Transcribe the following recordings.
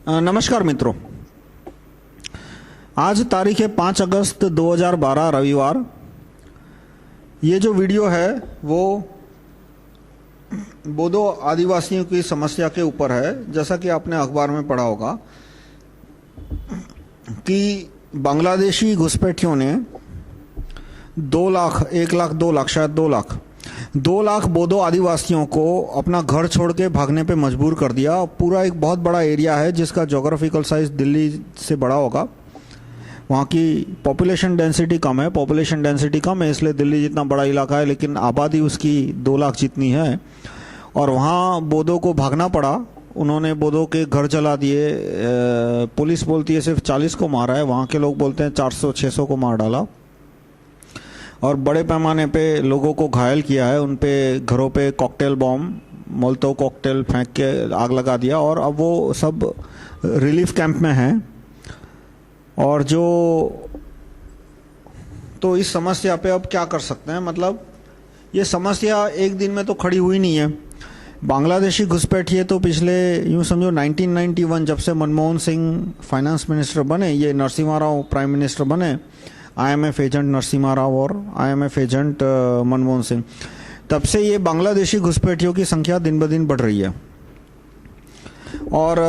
नमस्कार मित्रों, आज तारीख है 5 अगस्त 2012 रविवार। ये जो वीडियो है वो बोडो आदिवासियों की समस्या के ऊपर है। जैसा कि आपने अखबार में पढ़ा होगा कि बांग्लादेशी घुसपैठियों ने 2 लाख, 1 लाख, 2 लाख, शायद 2 लाख बोडो आदिवासियों को अपना घर छोड़ के भागने पे मजबूर कर दिया। पूरा एक बहुत बड़ा एरिया है जिसका जोग्राफिकल साइज दिल्ली से बड़ा होगा। वहाँ की पॉपुलेशन डेंसिटी कम है, इसलिए दिल्ली जितना बड़ा इलाका है लेकिन आबादी उसकी 2 लाख जितनी है। और वहाँ बोडो को भागना पड़ा। उन्होंने बोडो के घर जला दिए। पुलिस बोलती है सिर्फ 40 को मारा है, वहाँ के लोग बोलते हैं 400-600 को मार डाला और बड़े पैमाने पे लोगों को घायल किया है। उन पे घरों पे कॉकटेल बॉम्ब, मोल्टो कॉकटेल फेंक के आग लगा दिया और अब वो सब रिलीफ कैंप में हैं। और तो इस समस्या पे अब क्या कर सकते हैं, मतलब ये समस्या एक दिन में तो खड़ी हुई नहीं है। बांग्लादेशी घुसपैठिए तो पिछले यूँ समझो 1991 जब से मनमोहन सिंह फाइनेंस मिनिस्टर बने, ये नरसिम्हा राव प्राइम मिनिस्टर बने, IMF एजेंट नरसिम्हा राव और IMF एजेंट मनमोहन सिंह, तब से ये बांग्लादेशी घुसपैठियों की संख्या दिन ब दिन बढ़ रही है। और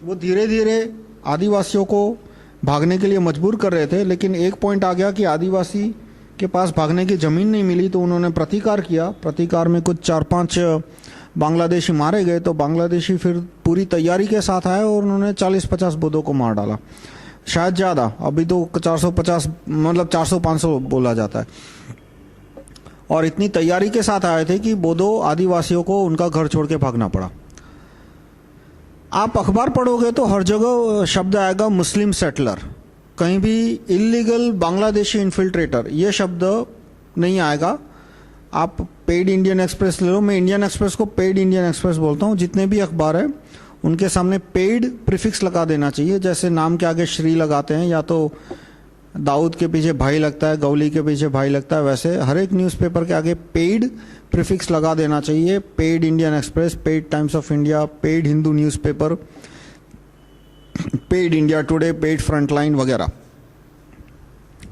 वो धीरे धीरे आदिवासियों को भागने के लिए मजबूर कर रहे थे, लेकिन एक पॉइंट आ गया कि आदिवासी के पास भागने की ज़मीन नहीं मिली, तो उन्होंने प्रतिकार किया। प्रतिकार में कुछ 4-5 बांग्लादेशी मारे गए। तो बांग्लादेशी फिर पूरी तैयारी के साथ आए और उन्होंने 40-50 बोडो को मार डाला, शायद ज़्यादा। अभी तो 450, मतलब 400-500 बोला जाता है। और इतनी तैयारी के साथ आए थे कि बोडो आदिवासियों को उनका घर छोड़ के भागना पड़ा। आप अखबार पढ़ोगे तो हर जगह शब्द आएगा मुस्लिम सेटलर, कहीं भी इलीगल बांग्लादेशी इन्फिल्ट्रेटर, ये शब्द नहीं आएगा। आप पेड इंडियन एक्सप्रेस ले लो, मैं इंडियन एक्सप्रेस को पेड इंडियन एक्सप्रेस बोलता हूँ। जितने भी अखबार है उनके सामने पेड प्रीफिक्स लगा देना चाहिए। जैसे नाम के आगे श्री लगाते हैं, या तो दाऊद के पीछे भाई लगता है, गौली के पीछे भाई लगता है, वैसे हर एक न्यूज़पेपर के आगे पेड प्रीफिक्स लगा देना चाहिए। Paid Indian express, paid times of India, paid Hindu newspaper, paid India today, paid frontline वगैरह।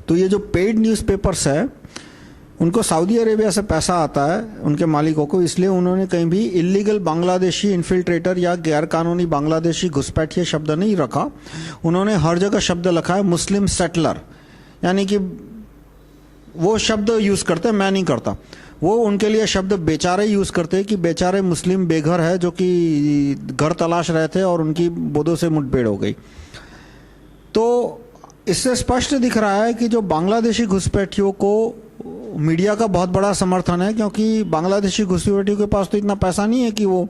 तो ये जो पेड न्यूज़पेपर्स है उनको सऊदी अरेबिया से पैसा आता है उनके मालिकों को, इसलिए उन्होंने कहीं भी इलीगल बांग्लादेशी इन्फिल्ट्रेटर या गैरकानूनी बांग्लादेशी घुसपैठिए शब्द नहीं रखा। उन्होंने हर जगह शब्द लिखा है मुस्लिम सेटलर, यानी कि वो शब्द यूज़ करते हैं, मैं नहीं करता। वो उनके लिए शब्द बेचारे यूज़ करते हैं कि बेचारे मुस्लिम बेघर है जो कि घर तलाश रहे थे और उनकी बोडो से मुठभेड़ हो गई। तो इससे स्पष्ट दिख रहा है कि जो बांग्लादेशी घुसपैठियों को मीडिया का बहुत बड़ा समर्थन है, क्योंकि बांग्लादेशी घुसपैठियों के पास तो इतना पैसा नहीं है कि वो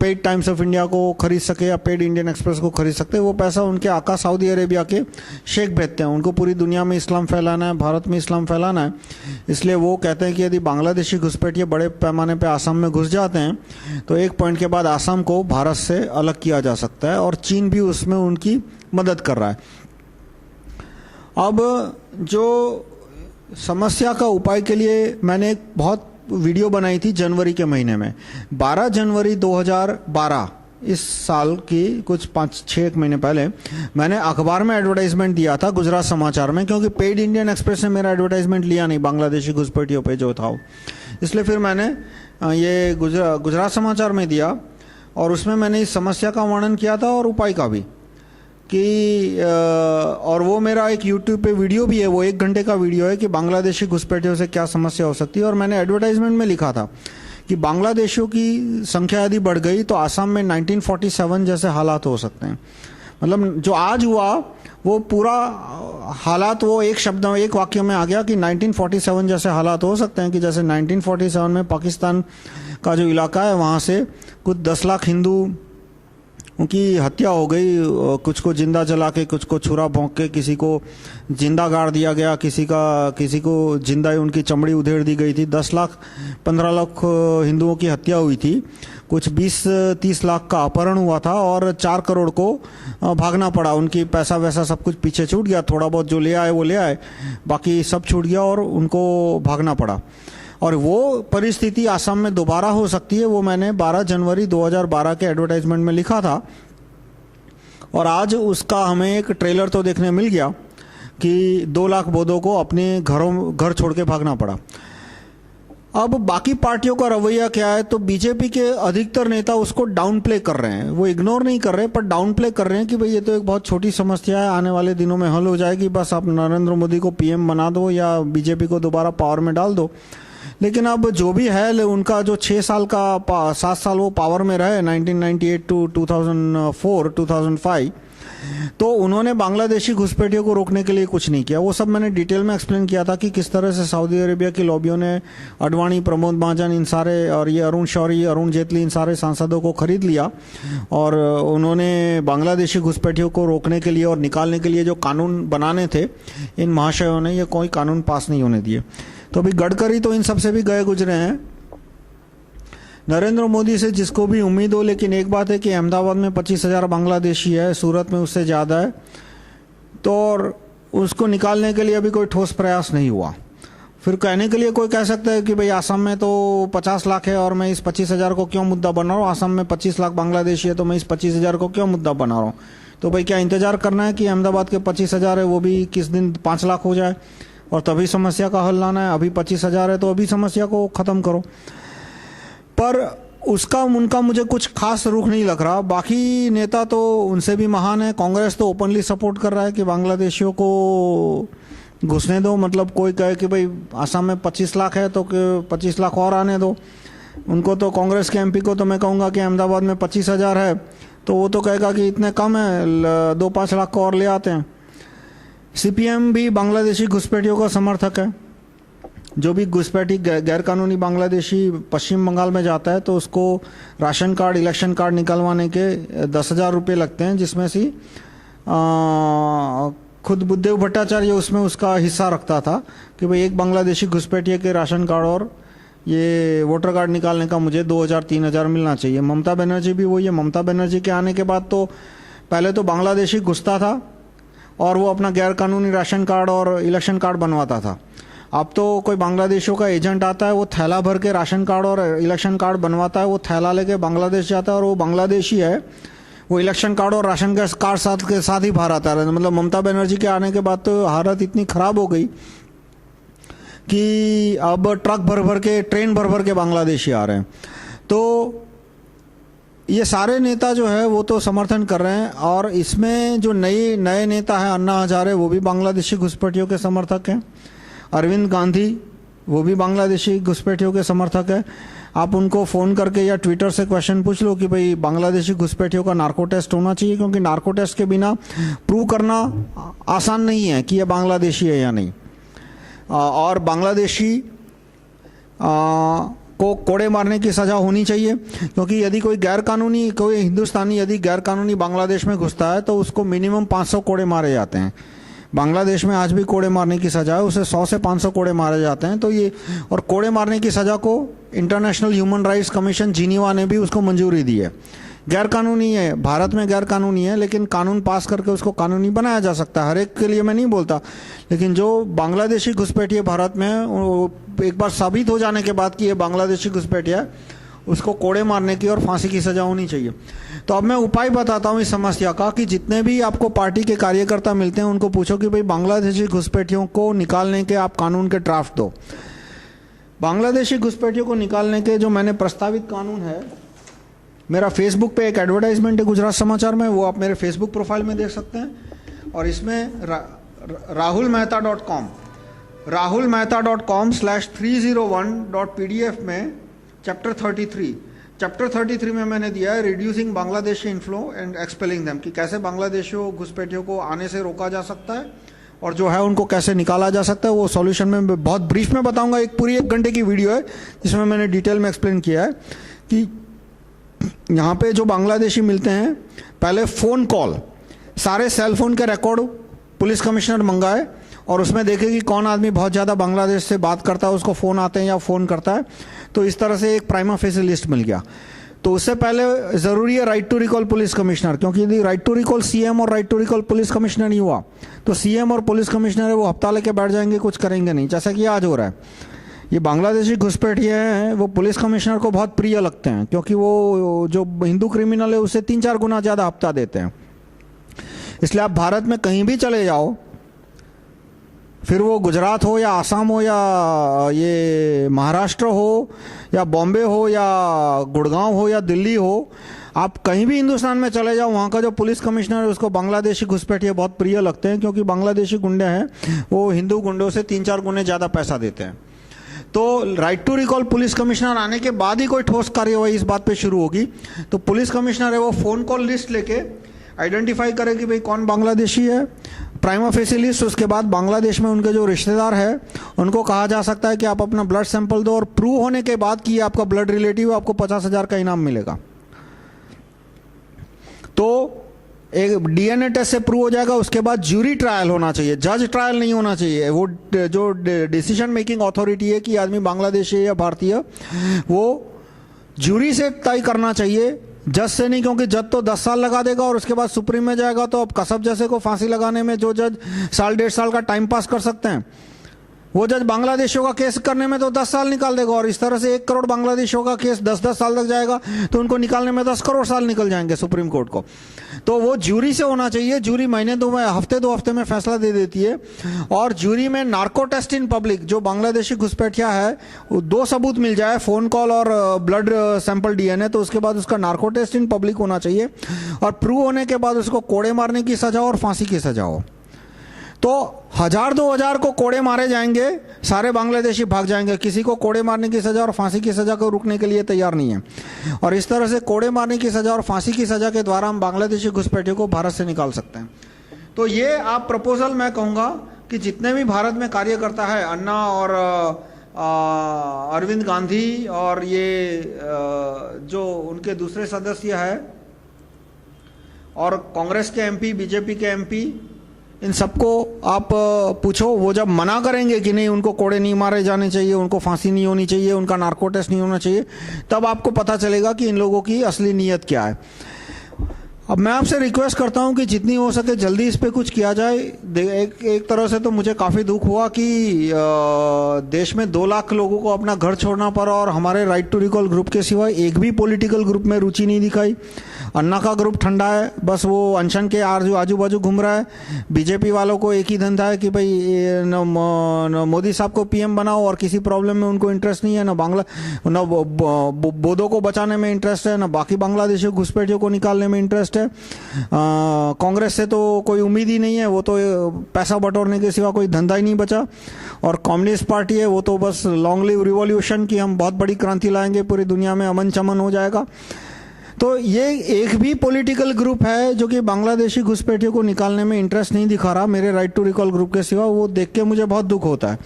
पेड टाइम्स ऑफ इंडिया को खरीद सके या पेड इंडियन एक्सप्रेस को खरीद सकते। वो पैसा उनके आका सऊदी अरेबिया के शेख भेजते हैं। उनको पूरी दुनिया में इस्लाम फैलाना है, भारत में इस्लाम फैलाना है, इसलिए वो कहते हैं कि यदि बांग्लादेशी घुसपैठिए बड़े पैमाने पर आसाम में घुस जाते हैं तो एक पॉइंट के बाद आसाम को भारत से अलग किया जा सकता है, और चीन भी उसमें उनकी मदद कर रहा है। अब जो समस्या का उपाय के लिए मैंने एक बहुत वीडियो बनाई थी जनवरी के महीने में, 12 जनवरी 2012, इस साल की कुछ 5-6 महीने पहले मैंने अखबार में एडवर्टाइजमेंट दिया था गुजरात समाचार में, क्योंकि पेड इंडियन एक्सप्रेस ने मेरा एडवर्टाइजमेंट लिया नहीं बांग्लादेशी घुसपैठियों पे जो था, इसलिए फिर मैंने ये गुजरात समाचार में दिया और उसमें मैंने इस समस्या का वर्णन किया था और उपाय का भी कि और वो मेरा एक YouTube पे वीडियो भी है, वो 1 घंटे का वीडियो है कि बांग्लादेशी घुसपैठियों से क्या समस्या हो सकती है। और मैंने एडवर्टाइजमेंट में लिखा था कि बांग्लादेशियों की संख्या यदि बढ़ गई तो आसाम में 1947 जैसे हालात हो सकते हैं। मतलब जो आज हुआ वो पूरा हालात वो एक शब्द में, एक वाक्य में आ गया कि 1947 जैसे हालात हो सकते हैं, कि जैसे 1947 में पाकिस्तान का जो इलाका है वहाँ से कुछ 10 लाख हिंदू उनकी हत्या हो गई, कुछ को जिंदा जला के, कुछ को छुरा भोंक के, किसी को जिंदा गाड़ दिया गया, किसी को जिंदा ही उनकी चमड़ी उधेड़ दी गई थी। 10 लाख 15 लाख हिंदुओं की हत्या हुई थी, कुछ 20-30 लाख का अपहरण हुआ था और 4 करोड़ को भागना पड़ा। उनकी पैसा वैसा सब कुछ पीछे छूट गया, थोड़ा बहुत जो ले आए वो ले आए, बाकी सब छूट गया और उनको भागना पड़ा। और वो परिस्थिति आसाम में दोबारा हो सकती है, वो मैंने 12 जनवरी 2012 के एडवर्टाइजमेंट में लिखा था। और आज उसका हमें एक ट्रेलर तो देखने मिल गया कि 2 लाख बोधों को अपने घर छोड़ के भागना पड़ा। अब बाकी पार्टियों का रवैया क्या है, तो बीजेपी के अधिकतर नेता उसको डाउन प्ले कर रहे हैं, वो इग्नोर नहीं कर रहे पर डाउन प्ले कर रहे हैं कि भाई ये तो एक बहुत छोटी समस्या है, आने वाले दिनों में हल हो जाएगी, बस आप नरेंद्र मोदी को पीएम बना दो या बीजेपी को दोबारा पावर में डाल दो। लेकिन अब जो भी है, उनका जो 6 साल का 7 साल वो पावर में रहे 1998 टू 2004 2005, तो उन्होंने बांग्लादेशी घुसपैठियों को रोकने के लिए कुछ नहीं किया। वो सब मैंने डिटेल में एक्सप्लेन किया था कि किस तरह से सऊदी अरेबिया की लॉबियों ने अडवाणी, प्रमोद महाजन, इन सारे, और ये अरुण शौरी, अरुण जेटली, इन सारे सांसदों को खरीद लिया और उन्होंने बांग्लादेशी घुसपैठियों को रोकने के लिए और निकालने के लिए जो कानून बनाने थे, इन महाशयों ने ये कोई कानून पास नहीं होने दिए। तो अभी गडकरी तो इन सबसे भी गए गुजरे हैं, नरेंद्र मोदी से जिसको भी उम्मीद हो। लेकिन एक बात है कि अहमदाबाद में 25,000 बांग्लादेशी है, सूरत में उससे ज़्यादा है, तो और उसको निकालने के लिए अभी कोई ठोस प्रयास नहीं हुआ। फिर कहने के लिए कोई कह सकता है कि भाई आसाम में तो 50 लाख है और मैं इस 25,000 को क्यों मुद्दा बना रहा हूँ, आसाम में 25 लाख बांग्लादेशी है तो मैं इस 25,000 को क्यों मुद्दा बना रहा हूँ। तो भाई क्या इंतजार करना है कि अहमदाबाद के 25,000 है वो भी किस दिन 5 लाख हो जाए और तभी समस्या का हल लाना है? अभी 25,000 है तो अभी समस्या को खत्म करो। पर उसका उनका मुझे कुछ खास रुख नहीं लग रहा। बाकी नेता तो उनसे भी महान है। कांग्रेस तो ओपनली सपोर्ट कर रहा है कि बांग्लादेशियों को घुसने दो, मतलब कोई कहे कि भाई आसाम में 25 लाख है तो 25 लाख और आने दो उनको। तो कांग्रेस के एमपी को तो मैं कहूँगा कि अहमदाबाद में 25,000 है तो वो तो कहेगा कि इतने कम है, 2-5 लाख को और ले आते हैं। सीपीएम भी बांग्लादेशी घुसपैठियों का समर्थक है। जो भी घुसपैठी गैरकानूनी बांग्लादेशी पश्चिम बंगाल में जाता है तो उसको राशन कार्ड, इलेक्शन कार्ड निकलवाने के 10,000 रुपये लगते हैं, जिसमें से खुद बुद्धदेव भट्टाचार्य उसमें उसका हिस्सा रखता था कि भाई एक बांग्लादेशी घुसपैठिए के राशन कार्ड और ये वोटर कार्ड निकालने का मुझे 2,000-3,000 मिलना चाहिए। ममता बनर्जी भी वही है। ममता बनर्जी के आने के बाद तो पहले तो बांग्लादेशी घुसता था और वो अपना गैरकानूनी राशन कार्ड और इलेक्शन कार्ड बनवाता था। अब तो कोई बांग्लादेशियों का एजेंट आता है, वो थैला भर के राशन कार्ड और इलेक्शन कार्ड बनवाता है, वो थैला लेके बांग्लादेश जाता है और वो बांग्लादेशी है, वो इलेक्शन कार्ड और राशन कार्ड के साथ ही बाहर आता है। मतलब ममता बनर्जी के आने के बाद तो हालत इतनी खराब हो गई कि अब ट्रक भर भर के, ट्रेन भर भर के बांग्लादेशी आ रहे हैं। तो ये सारे नेता जो है वो तो समर्थन कर रहे हैं। और इसमें जो नए नेता है अन्ना हजारे, वो भी बांग्लादेशी घुसपैठियों के समर्थक हैं। अरविंद गांधी वो भी बांग्लादेशी घुसपैठियों के समर्थक है। आप उनको फ़ोन करके या ट्विटर से क्वेश्चन पूछ लो कि भाई बांग्लादेशी घुसपैठियों का नार्को टेस्ट होना चाहिए, क्योंकि नार्को टेस्ट के बिना प्रूव करना आसान नहीं है कि ये बांग्लादेशी है या नहीं। और बांग्लादेशी को कोड़े मारने की सज़ा होनी चाहिए, क्योंकि यदि कोई हिंदुस्तानी यदि गैरकानूनी बांग्लादेश में घुसता है तो उसको मिनिमम 500 कोड़े मारे जाते हैं। बांग्लादेश में आज भी कोड़े मारने की सज़ा है, उसे 100 से 500 कोड़े मारे जाते हैं। तो ये, और कोड़े मारने की सज़ा को international human rights commission Geneva ने भी उसको मंजूरी दी है। गैरकानूनी है, भारत में गैरकानूनी है, लेकिन कानून पास करके उसको कानूनी बनाया जा सकता है। हर एक के लिए मैं नहीं बोलता, लेकिन जो बांग्लादेशी घुसपैठिए भारत में एक बार साबित हो जाने के बाद कि ये बांग्लादेशी घुसपैठिया है, उसको कोड़े मारने की और फांसी की सजा होनी चाहिए। तो अब मैं उपाय बताता हूँ इस समस्या का कि जितने भी आपको पार्टी के कार्यकर्ता मिलते हैं उनको पूछो कि भाई बांग्लादेशी घुसपैठियों को निकालने के आप कानून के ड्राफ्ट दो। बांग्लादेशी घुसपैठियों को निकालने के जो मैंने प्रस्तावित कानून है, मेरा फेसबुक पे एक एडवर्टाइजमेंट है गुजरात समाचार में, वो आप मेरे फेसबुक प्रोफाइल में देख सकते हैं। और इसमें rahulmehta.com/301.pdf में चैप्टर 33 में मैंने दिया है reducing Bangladeshi inflow and expelling them, कि कैसे बांग्लादेशियों घुसपैठियों को आने से रोका जा सकता है और जो है उनको कैसे निकाला जा सकता है। वो सॉल्यूशन में बहुत ब्रीफ में बताऊंगा। एक पूरी 1 घंटे की वीडियो है जिसमें मैंने डिटेल में एक्सप्लेन किया है कि यहाँ पे जो बांग्लादेशी मिलते हैं, पहले फ़ोन कॉल, सारे सेल फोन के रिकॉर्ड पुलिस कमिश्नर मंगाए और उसमें देखे कि कौन आदमी बहुत ज़्यादा बांग्लादेश से बात करता है, उसको फ़ोन आते हैं या फ़ोन करता है। तो इस तरह से एक प्राइमा फेसी लिस्ट मिल गया। तो उससे पहले ज़रूरी है right to recall police commissioner, क्योंकि यदि राइट टू रिकॉल सीएम और right to recall police commissioner नहीं हुआ तो सीएम और पुलिस कमिश्नर है वो हफ्ता लेके बैठ जाएंगे, कुछ करेंगे नहीं, जैसा कि आज हो रहा है। ये बांग्लादेशी घुसपैठिए हैं, वो पुलिस कमिश्नर को बहुत प्रिय लगते हैं, क्योंकि वो जो हिंदू क्रिमिनल है उससे 3-4 गुना ज़्यादा हफ्ता देते हैं। इसलिए आप भारत में कहीं भी चले जाओ, फिर वो गुजरात हो या आसाम हो या ये महाराष्ट्र हो या बॉम्बे हो या गुड़गांव हो या दिल्ली हो, आप कहीं भी हिंदुस्तान में चले जाओ, वहाँ का जो पुलिस कमिश्नर है उसको बांग्लादेशी घुसपैठिए बहुत प्रिय लगते हैं, क्योंकि बांग्लादेशी गुंडे हैं वो हिंदू गुंडों से 3-4 गुने ज़्यादा पैसा देते हैं। तो right to recall police commissioner आने के बाद ही कोई ठोस कार्यवाही इस बात पे शुरू होगी। तो पुलिस कमिश्नर है वो फ़ोन कॉल लिस्ट लेके आइडेंटिफाई करे कि भाई कौन बांग्लादेशी है, प्राइमा फेसी लिस्ट, उसके बाद बांग्लादेश में उनके जो रिश्तेदार है उनको कहा जा सकता है कि आप अपना ब्लड सैंपल दो, और प्रूव होने के बाद कि आपका ब्लड रिलेटिव है, आपको 50,000 का इनाम मिलेगा। तो एक डीएनए टेस्ट से प्रूव हो जाएगा, उसके बाद ज्यूरी ट्रायल होना चाहिए, जज ट्रायल नहीं होना चाहिए। वो जो डिसीजन मेकिंग अथॉरिटी है कि आदमी बांग्लादेशी है या भारतीय, वो ज्यूरी से तय करना चाहिए, जज से नहीं, क्योंकि जज तो 10 साल लगा देगा और उसके बाद सुप्रीम में जाएगा। तो अब कसब जैसे को फांसी लगाने में जो जज 1.5 साल का टाइम पास कर सकते हैं, वो जज बांग्लादेशियों का केस करने में तो 10 साल निकाल देगा। और इस तरह से 1 करोड़ बांग्लादेशियों का केस 10-10 साल तक जाएगा, तो उनको निकालने में 10 करोड़ साल निकल जाएंगे सुप्रीम कोर्ट को। तो वो ज्यूरी से होना चाहिए। ज्यूरी महीने 2 हफ्ते में फैसला दे देती है। और ज्यूरी में नार्को टेस्ट इन पब्लिक, जो बांग्लादेशी घुसपैठिया है, 2 सबूत मिल जाए, फोन कॉल और ब्लड सैंपल डीएनए, तो उसके बाद उसका नार्को टेस्ट इन पब्लिक होना चाहिए। और प्रूव होने के बाद उसको कोड़े मारने की सजा और फांसी की सजा हो। तो 1000-2000 को कोड़े मारे जाएंगे, सारे बांग्लादेशी भाग जाएंगे। किसी को कोड़े मारने की सजा और फांसी की सजा को रुकने के लिए तैयार नहीं है। और इस तरह से कोड़े मारने की सजा और फांसी की सजा के द्वारा हम बांग्लादेशी घुसपैठियों को भारत से निकाल सकते हैं। तो ये आप प्रपोजल, मैं कहूँगा कि जितने भी भारत में कार्य करता है, अन्ना और अरविंद गांधी और ये जो उनके दूसरे सदस्य है, और कांग्रेस के एमपी, बीजेपी के एमपी, इन सबको आप पूछो, वो जब मना करेंगे कि नहीं उनको कोड़े नहीं मारे जाने चाहिए, उनको फांसी नहीं होनी चाहिए, उनका नार्को टेस्ट नहीं होना चाहिए, तब आपको पता चलेगा कि इन लोगों की असली नीयत क्या है। अब मैं आपसे रिक्वेस्ट करता हूं कि जितनी हो सके जल्दी इस पे कुछ किया जाए। एक तरह से तो मुझे काफ़ी दुख हुआ कि देश में 2 लाख लोगों को अपना घर छोड़ना पड़ा, और हमारे राइट टू रिकॉल ग्रुप के सिवाय एक भी पॉलिटिकल ग्रुप में रुचि नहीं दिखाई। अन्ना का ग्रुप ठंडा है, बस वो अनशन के आजू बाजू घूम रहा है। बीजेपी वालों को एक ही धंधा है कि भाई न मोदी साहब को पीएम बनाओ, और किसी प्रॉब्लम में उनको इंटरेस्ट नहीं है, न बोधों को बचाने में इंटरेस्ट है, न बाकी बांग्लादेशी घुसपैठियों को निकालने में इंटरेस्ट है। कांग्रेस से तो कोई उम्मीद ही नहीं है, वो तो पैसा बटोरने के सिवा कोई धंधा ही नहीं बचा। और कम्युनिस्ट पार्टी है, वो तो बस लॉन्ग लिव रिवॉल्यूशन की हम बहुत बड़ी क्रांति लाएंगे, पूरी दुनिया में अमन चमन हो जाएगा। तो ये एक भी पॉलिटिकल ग्रुप है जो कि बांग्लादेशी घुसपैठियों को निकालने में इंटरेस्ट नहीं दिखा रहा मेरे राइट टू रिकॉल ग्रुप के सिवा। वो देख के मुझे बहुत दुख होता है।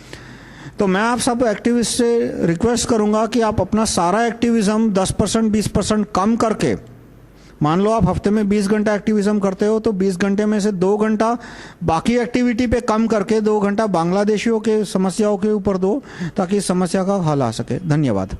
तो मैं आप सब एक्टिविस्ट से रिक्वेस्ट करूंगा कि आप अपना सारा एक्टिविज्म 10% 20% कम करके, मान लो आप हफ्ते में 20 घंटा एक्टिविज्म करते हो, तो 20 घंटे में से 2 घंटा बाकी एक्टिविटी पे कम करके 2 घंटा बांग्लादेशियों के समस्याओं के ऊपर दो, ताकि इस समस्या का हल आ सके। धन्यवाद।